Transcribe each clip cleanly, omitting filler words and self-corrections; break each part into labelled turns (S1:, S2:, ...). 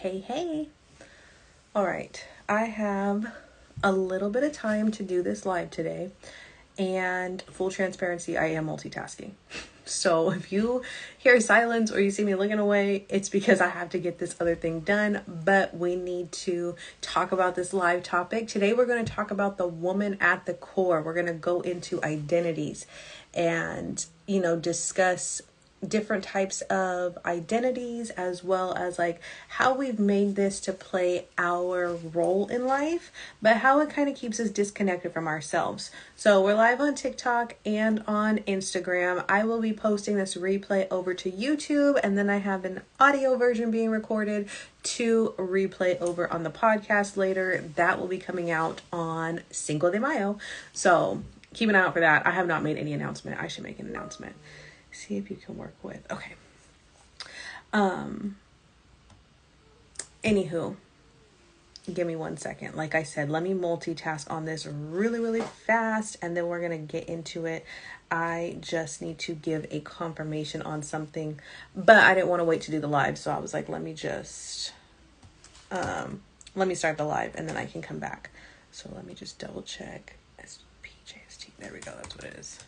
S1: Hey. All right. I have a little bit of time to do this live today. And full transparency, I am multitasking. So if you hear silence or you see me looking away, it's because I have to get this other thing done. But we need to talk about this live topic. Today we're going to talk about the woman at the core. We're going to go into identities and, discuss different types of identities, as well as like how we've made this to play our role in life, but how it kind of keeps us disconnected from ourselves. So we're live on TikTok and on Instagram. I will be posting this replay over to YouTube, and then I have an audio version being recorded to replay over on the podcast later. That will be coming out on Cinco de Mayo. So keep an eye out for that. I have not made any announcement. I should make an announcement. See if you can work with. Okay. Anywho, give me 1 second. Like I said, let me multitask on this really fast, and then we're going to get into it. I just need to give a confirmation on something, but I didn't want to wait to do the live. So I was like, let me start the live and then I can come back. So let me just double check. SPJST. There we go. That's what it is.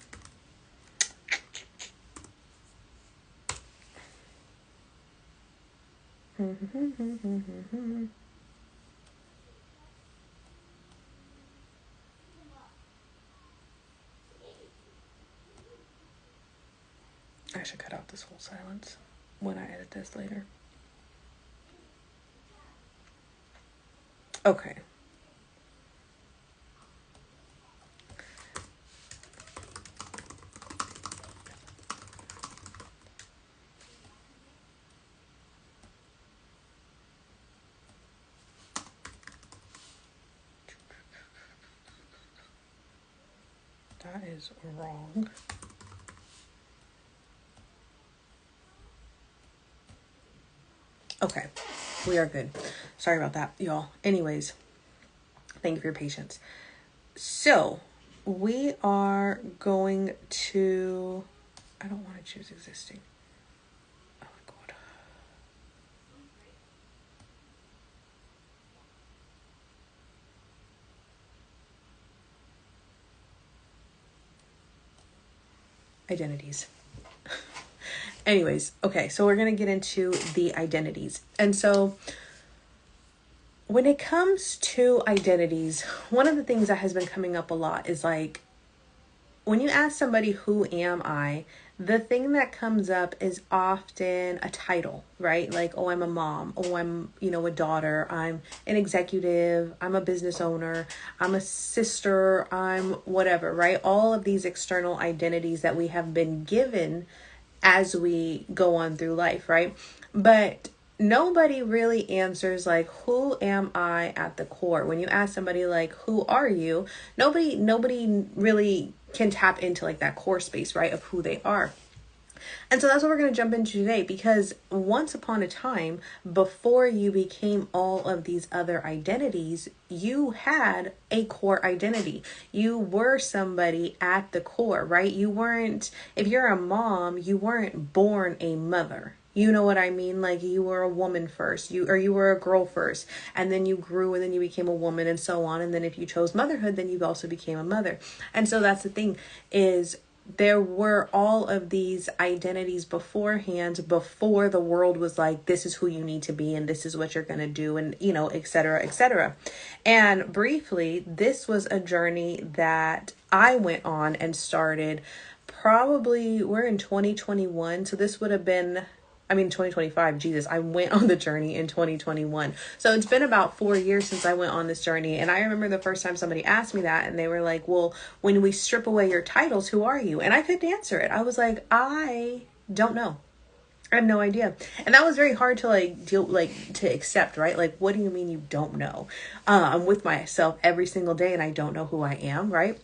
S1: I should cut out this whole silence when I edit this later. Okay. That is wrong. Okay, we are good. Sorry about that, y'all. Anyways, thank you for your patience. So, we are going to... I don't want to choose existing. Oh my God. Identities. Anyways, okay, so we're going to get into the identities. And so when it comes to identities, one of the things that has been coming up a lot is like, when you ask somebody, who am I? The thing that comes up is often a title, right? Like, oh, I'm a mom. Oh, I'm, a daughter. I'm an executive. I'm a business owner. I'm a sister. I'm whatever, right? All of these external identities that we have been given as we go on through life, right? But nobody really answers like, who am I at the core? When you ask somebody like, who are you? Nobody really can tap into like that core space, right, of who they are. And so that's what we're going to jump into today, because once upon a time, before you became all of these other identities, you had a core identity. You were somebody at the core, right? You weren't, if you're a mom, you weren't born a mother. You know what I mean? Like, you were a woman first, you were a girl first, and then you grew and then you became a woman and so on. And then if you chose motherhood, then you also became a mother. And so that's the thing, is there were all of these identities beforehand, before the world was like, this is who you need to be and this is what you're going to do, and et cetera. And briefly, this was a journey that I went on and started probably, we're in 2021, so this would have been 2025, Jesus, I went on the journey in 2021. So it's been about 4 years since I went on this journey. And I remember the first time somebody asked me that, and they were like, well, when we strip away your titles, who are you? And I couldn't answer it. I was like, I don't know. I have no idea. And that was very hard to to accept, right? Like, what do you mean you don't know? I'm with myself every single day and I don't know who I am, right?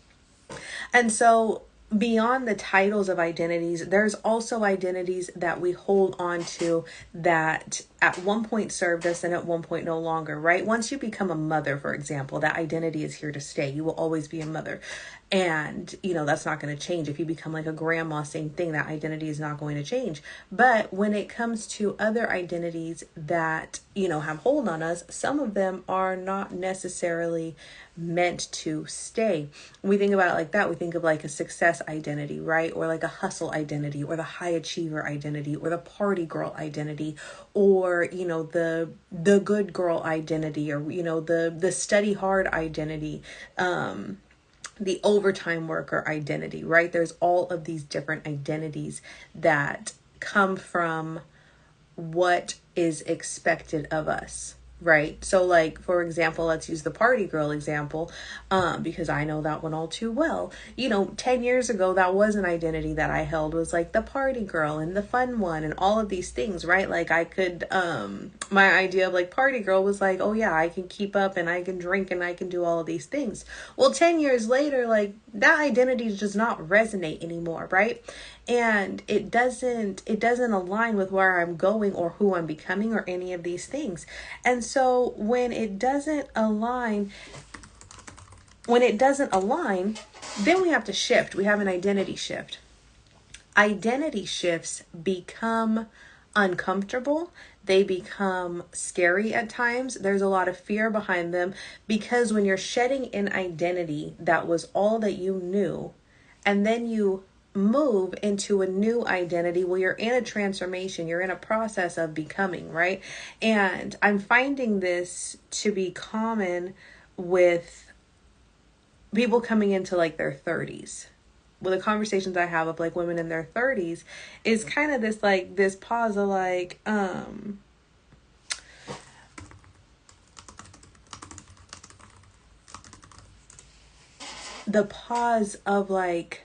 S1: And so beyond the titles of identities, there's also identities that we hold on to that at one point served us and at one point no longer, right? Once you become a mother, for example, that identity is here to stay. You will always be a mother. And, that's not going to change. If you become like a grandma, same thing, that identity is not going to change. But when it comes to other identities that, have hold on us, some of them are not necessarily meant to stay. When we think about it like that, we think of like a success identity, right? Or like a hustle identity, or the high achiever identity, or the party girl identity, or, the good girl identity, or, the study hard identity, the overtime worker identity, right? There's all of these different identities that come from what is expected of us, right? So like, for example, let's use the party girl example, because I know that one all too well. 10 years ago, that was an identity that I held, was like the party girl and the fun one and all of these things, right? Like I could, my idea of like party girl was like, oh yeah, I can keep up and I can drink and I can do all of these things. Well, 10 years later, like that identity does not resonate anymore, right? And it doesn't align with where I'm going or who I'm becoming or any of these things. And so when it doesn't align, then we have to shift. We have an identity shift. Identity shifts become uncomfortable. They become scary at times. There's a lot of fear behind them, because when you're shedding an identity that was all that you knew, and then you move into a new identity, well, you're in a transformation, you're in a process of becoming, right? And I'm finding this to be common with people coming into like their 30s. Well, the conversations I have of like women in their 30s is kind of this pause of like, the pause of like,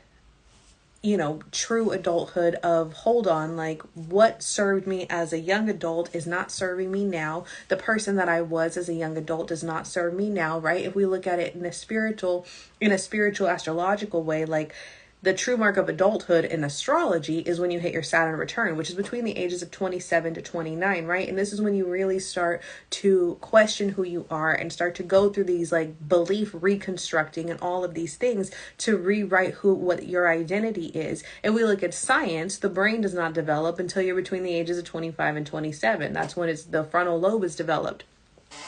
S1: true adulthood of, hold on, like what served me as a young adult is not serving me now. The person that I was as a young adult does not serve me now, right? If we look at it in a spiritual astrological way, like the true mark of adulthood in astrology is when you hit your Saturn return, which is between the ages of 27 to 29, right? And this is when you really start to question who you are and start to go through these like belief reconstructing and all of these things to rewrite what your identity is. And we look at science, the brain does not develop until you're between the ages of 25 and 27. That's when the frontal lobe is developed.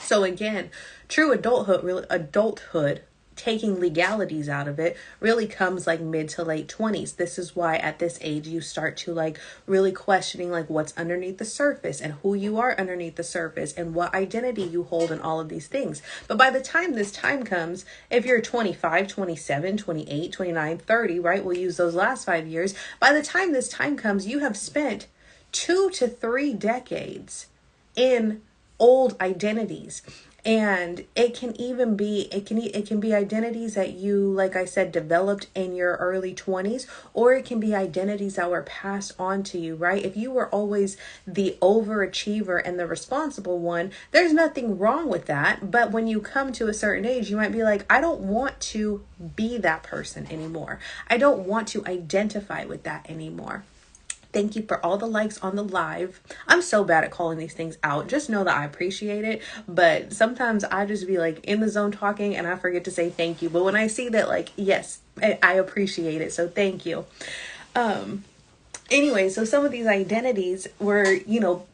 S1: So again, true adulthood, taking legalities out of it, really comes like mid to late 20s. This is why at this age you start to like really questioning like what's underneath the surface and who you are underneath the surface and what identity you hold and all of these things. But by the time this time comes, if you're 25, 27, 28, 29, 30, right? We'll use those last 5 years. By the time this time comes, you have spent 2 to 3 decades in old identities. And it can be identities that you, like I said, developed in your early 20s, or it can be identities that were passed on to you, right? If you were always the overachiever and the responsible one, there's nothing wrong with that. But when you come to a certain age, you might be like, I don't want to be that person anymore. I don't want to identify with that anymore. Thank you for all the likes on the live. I'm so bad at calling these things out. Just know that I appreciate it. But sometimes I just be like in the zone talking and I forget to say thank you. But when I see that, like, yes, I appreciate it. So thank you. Anyway, so some of these identities were,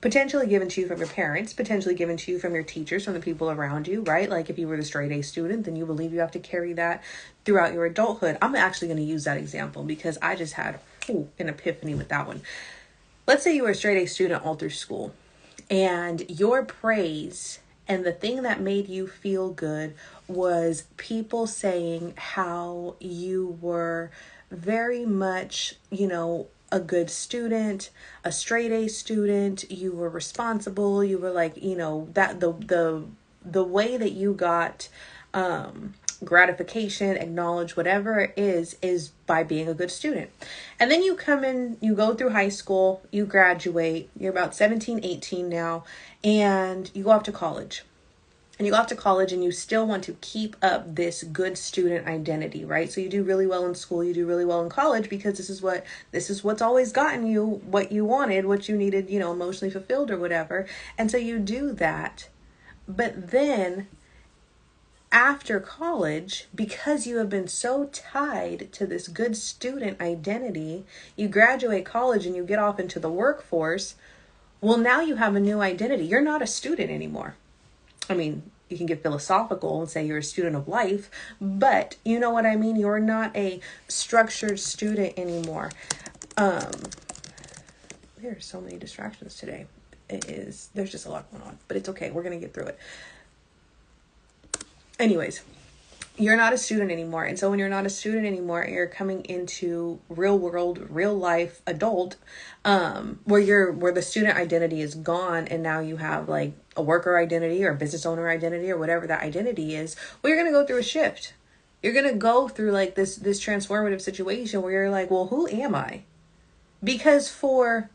S1: potentially given to you from your parents, potentially given to you from your teachers, from the people around you, right? Like if you were the straight A student, then you believe you have to carry that throughout your adulthood. I'm actually going to use that example because I just had an epiphany with that one. Let's say you were a straight A student all through school, and your praise and the thing that made you feel good was people saying how you were very much, a good student, a straight A student, you were responsible, you were like, that the way that you got gratification, acknowledge, whatever it is by being a good student. And then you come in, you go through high school, you graduate, you're about 17, 18 now, and you go off to college. And you go off to college and you still want to keep up this good student identity, right? So you do really well in school, you do really well in college because this is what's always gotten you what you wanted, what you needed, emotionally fulfilled or whatever. And so you do that. But then after college, because you have been so tied to this good student identity, you graduate college and you get off into the workforce. Well, now you have a new identity. You're not a student anymore. I mean, you can get philosophical and say you're a student of life, but you know what I mean? You're not a structured student anymore. There are so many distractions today. There's just a lot going on, but it's okay. We're going to get through it. Anyways, you're not a student anymore. And so when you're not a student anymore, you're coming into real world, real life adult, where the student identity is gone. And now you have like a worker identity or a business owner identity or whatever that identity is. Well, you're going to go through a shift. You're going to go through like this transformative situation where you're like, well, who am I? Because from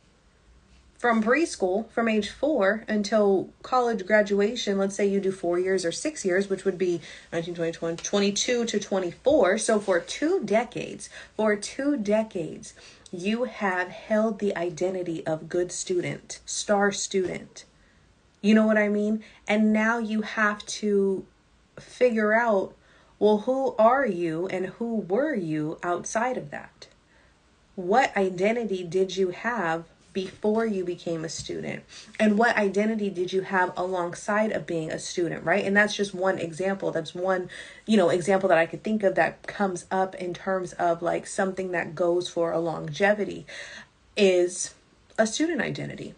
S1: preschool, from age 4 until college graduation, let's say you do 4 years or 6 years, which would be 19, 20, 22 to 24. So for 2 decades, you have held the identity of good student, star student. You know what I mean? And now you have to figure out, well, who are you and who were you outside of that? What identity did you have before you became a student? And what identity did you have alongside of being a student, right? And that's just one example. That's one, example that I could think of that comes up in terms of like something that goes for a longevity is a student identity.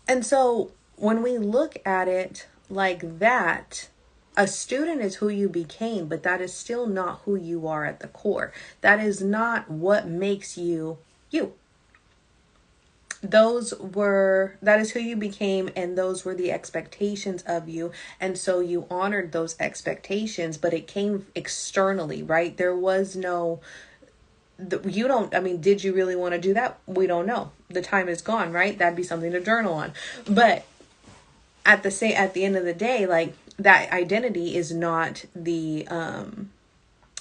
S1: And so when we look at it like that, a student is who you became, but that is still not who you are at the core. That is not what makes you you. That is who you became, and those were the expectations of you. And so you honored those expectations, but it came externally, right? There was no, did you really want to do that? We don't know. The time is gone, right? That'd be something to journal on. But at the end of the day, like that identity is not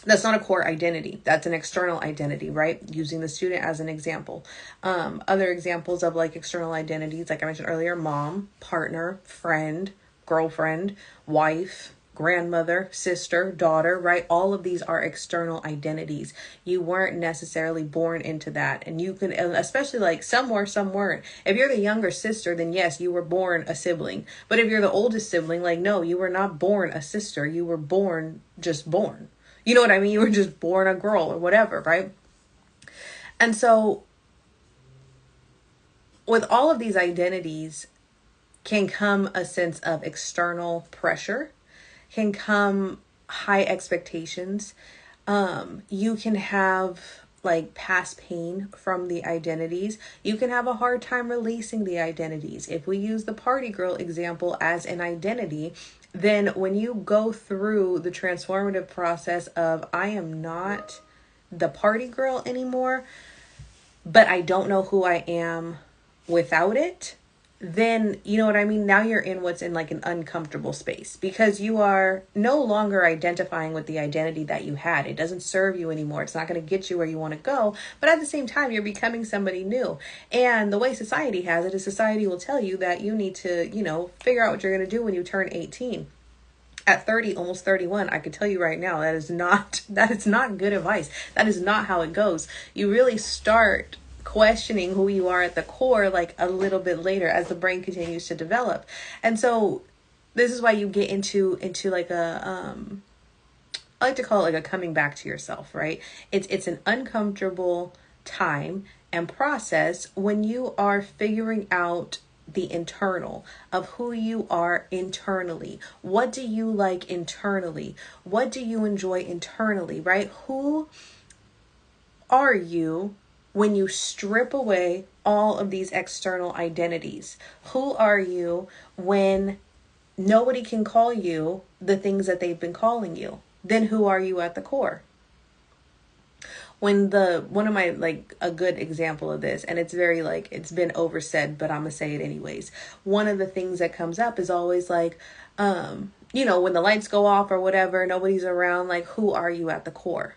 S1: that's not a core identity. That's an external identity, right? Using the student as an example. Other examples of like external identities, like I mentioned earlier, mom, partner, friend, girlfriend, wife, grandmother, sister, daughter, right? All of these are external identities. You weren't necessarily born into that. And you can, especially like some were, some weren't. If you're the younger sister, then yes, you were born a sibling. But if you're the oldest sibling, like, no, you were not born a sister. You were just born. You know what I mean? You were just born a girl or whatever, right? And so with all of these identities can come a sense of external pressure, can come high expectations. You can have like past pain from the identities. You can have a hard time releasing the identities. If we use the party girl example as an identity, then when you go through the transformative process of I am not the party girl anymore, but I don't know who I am without it, then you know what I mean? Now you're in what's in like an uncomfortable space because you are no longer identifying with the identity that you had. It doesn't serve you anymore. It's not going to get you where you want to go. But at the same time, you're becoming somebody new. And the way society has it is society will tell you that you need to, figure out what you're going to do when you turn 18. At 30, almost 31, I could tell you right now, that is not good advice. That is not how it goes. You really start questioning who you are at the core like a little bit later as the brain continues to develop. And so this is why you get into like a I like to call it like a coming back to yourself, right? It's an uncomfortable time and process when you are figuring out the internal of who you are internally. What do you like internally? What do you enjoy internally, right? Who are you when you strip away all of these external identities? Who are you when nobody can call you the things that they've been calling you? Then who are you at the core? One of my, like, a good example of this, and it's very, like, it's been oversaid, but I'm gonna say it anyways. One of the things that comes up is always like, when the lights go off or whatever, nobody's around, like, who are you at the core?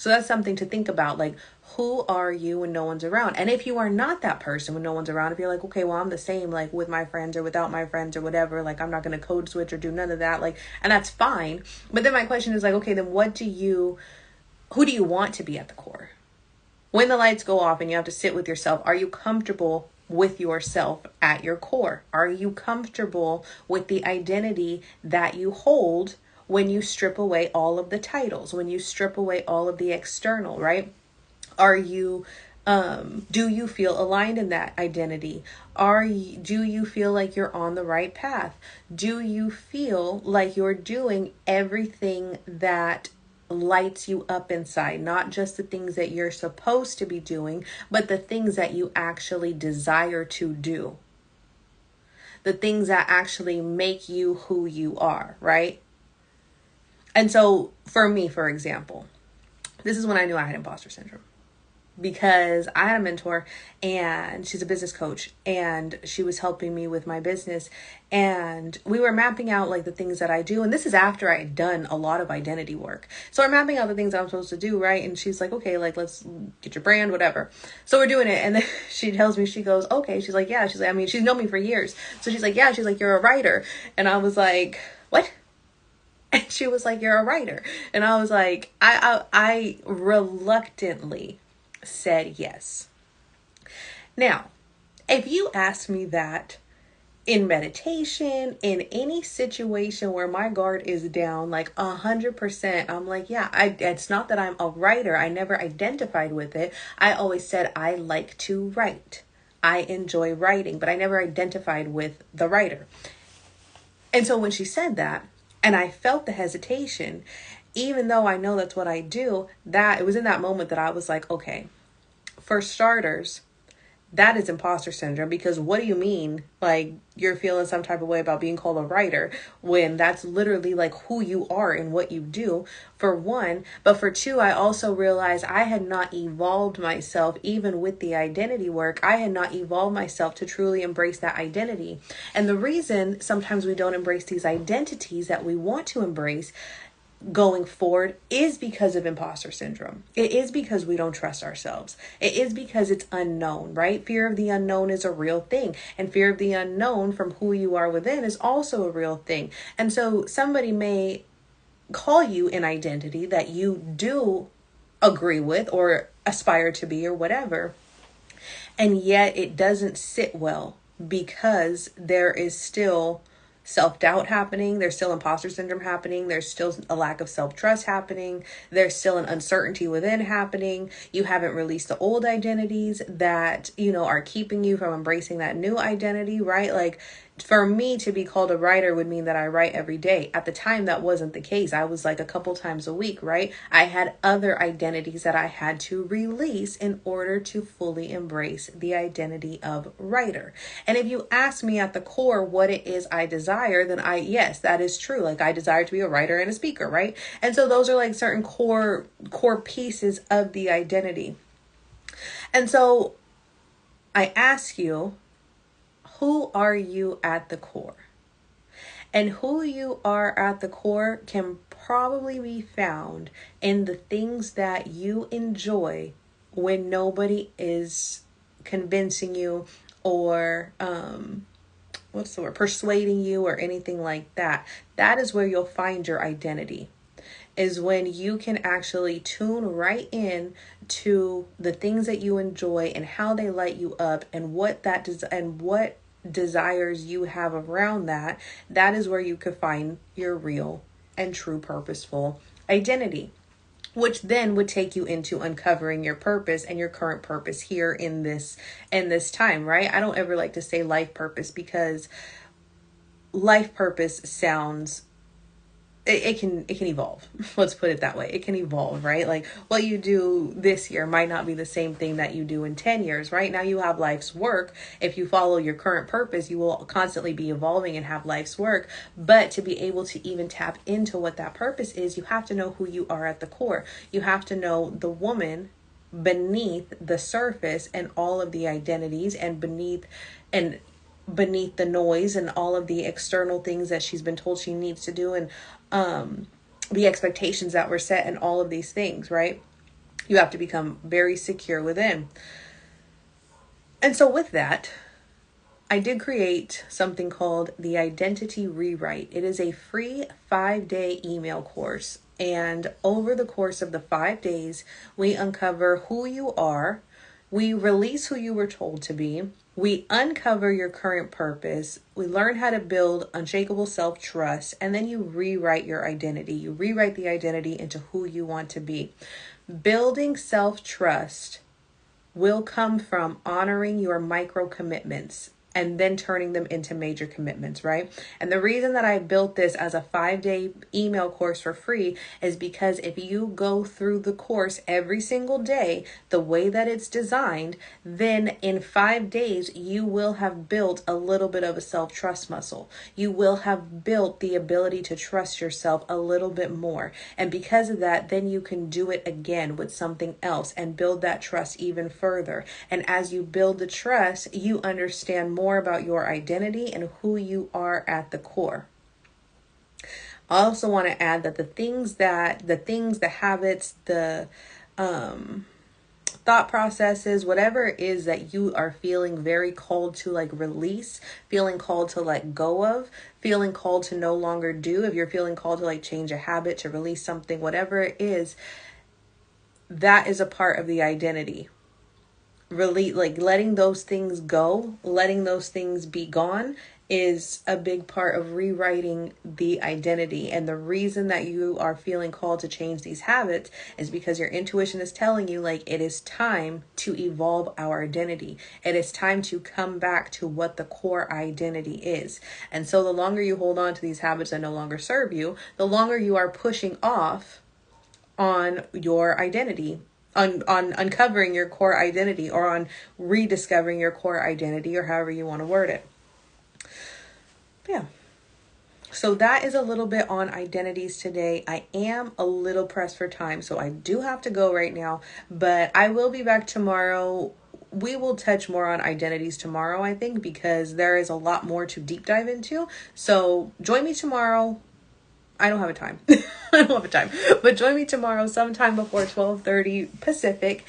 S1: So that's something to think about. Like, who are you when no one's around? And if you are not that person when no one's around, if you're like, okay, well, I'm the same, like with my friends or without my friends or whatever, like I'm not going to code switch or do none of that. Like, and that's fine. But then my question is like, okay, then who do you want to be at the core? When the lights go off and you have to sit with yourself, are you comfortable with yourself at your core? Are you comfortable with the identity that you hold when you strip away all of the titles, when you strip away all of the external, right? Are you, do you feel aligned in that identity? Do you feel like you're on the right path? Do you feel like you're doing everything that lights you up inside, not just the things that you're supposed to be doing, but the things that you actually desire to do, the things that actually make you who you are, right? And so for me, for example, this is when I knew I had imposter syndrome. Because I had a mentor and she's a business coach and she was helping me with my business, and we were mapping out like the things that I do. And this is after I had done a lot of identity work. So we're mapping out the things that I'm supposed to do, right? And she's like, okay, like let's get your brand, whatever. So we're doing it. And then she tells me, she goes, okay. She's like, yeah. She's like, I mean, she's known me for years. So she's like, yeah. She's like, you're a writer. And I was like, what? And she was like, you're a writer. And I was like, I reluctantly said yes. Now, if you ask me that in meditation, in any situation where my guard is down, like 100%, I'm like, yeah, it's not that I'm a writer. I never identified with it. I always said I like to write. I enjoy writing, but I never identified with the writer. And so when she said that, and I felt the hesitation, even though I know that's what I do, that it was in that moment that I was like, okay, for starters, that is imposter syndrome, because what do you mean like you're feeling some type of way about being called a writer when that's literally like who you are and what you do, for one. But for two, I also realized I had not evolved myself. Even with the identity work, I had not evolved myself to truly embrace that identity. And the reason sometimes we don't embrace these identities that we want to embrace going forward is because of imposter syndrome. It is because we don't trust ourselves. It is because it's unknown, right? Fear of the unknown is a real thing. And fear of the unknown from who you are within is also a real thing. And so somebody may call you an identity that you do agree with or aspire to be or whatever, and yet it doesn't sit well because there is still self-doubt happening. There's still imposter syndrome happening. There's still a lack of self-trust happening. There's still an uncertainty within happening. You haven't released the old identities that, are keeping you from embracing that new identity, right? Like, for me to be called a writer would mean that I write every day. At the time, that wasn't the case. I was like a couple times a week, right? I had other identities that I had to release in order to fully embrace the identity of writer. And if you ask me at the core what it is I desire, then yes, that is true. Like, I desire to be a writer and a speaker, right? And so those are like certain core pieces of the identity. And so I ask you, who are you at the core? And who you are at the core can probably be found in the things that you enjoy when nobody is convincing you or persuading you or anything like that. That is where you'll find your identity, is when you can actually tune right in to the things that you enjoy and how they light you up and what desires you have around that. That is where you could find your real and true purposeful identity, which then would take you into uncovering your purpose and your current purpose here in this time, right? I don't ever like to say life purpose, because life purpose sounds, it can evolve. Let's put it that way. It can evolve, right? Like, what you do this year might not be the same thing that you do in 10 years, right? Now you have life's work. If you follow your current purpose, you will constantly be evolving and have life's work. But to be able to even tap into what that purpose is, you have to know who you are at the core. You have to know the woman beneath the surface and all of the identities, and beneath the noise and all of the external things that she's been told she needs to do, and the expectations that were set and all of these things, right? You have to become very secure within. And so with that, I did create something called the Identity Rewrite. It is a free 5-day email course. And over the course of the 5 days, we uncover who you are. We release who you were told to be. We uncover your current purpose. We learn how to build unshakable self-trust. And then you rewrite your identity. You rewrite the identity into who you want to be. Building self-trust will come from honoring your micro commitments and then turning them into major commitments, right? And the reason that I built this as a 5-day email course for free is because if you go through the course every single day, the way that it's designed, then in 5 days, you will have built a little bit of a self-trust muscle. You will have built the ability to trust yourself a little bit more. And because of that, then you can do it again with something else and build that trust even further. And as you build the trust, you understand more about your identity and who you are at the core. I also want to add that the habits, the thought processes, whatever it is that you are feeling very called to like release, feeling called to let go of, feeling called to no longer do, if you're feeling called to like change a habit, to release something, whatever it is, that is a part of the identity. Really, like letting those things go, letting those things be gone is a big part of rewriting the identity. And the reason that you are feeling called to change these habits is because your intuition is telling you like it is time to evolve our identity. It is time to come back to what the core identity is. And so the longer you hold on to these habits that no longer serve you, the longer you are pushing off on your identity, on uncovering your core identity, or on rediscovering your core identity, or however you want to word it. Yeah. So that is a little bit on identities today. I am a little pressed for time, so I do have to go right now, but I will be back tomorrow. We will touch more on identities tomorrow, I think, because there is a lot more to deep dive into. So join me tomorrow. I don't have a time. But join me tomorrow sometime before 12:30 Pacific.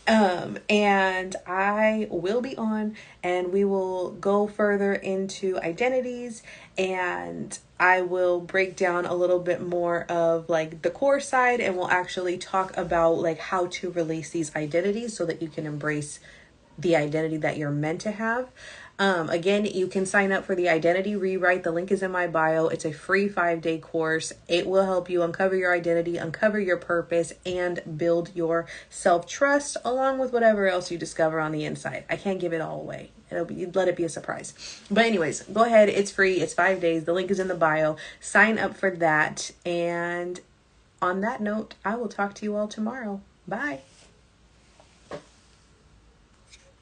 S1: And I will be on, and we will go further into identities, and I will break down a little bit more of like the core side, and we'll actually talk about like how to release these identities so that you can embrace the identity that you're meant to have. Again, you can sign up for the Identity Rewrite. The link is in my bio. It's a free 5-day course. It will help you uncover your identity, uncover your purpose, and build your self-trust along with whatever else you discover on the inside. I can't give it all away. Let it be a surprise. But anyways, go ahead. It's free. It's 5 days. The link is in the bio. Sign up for that. And on that note, I will talk to you all tomorrow. Bye.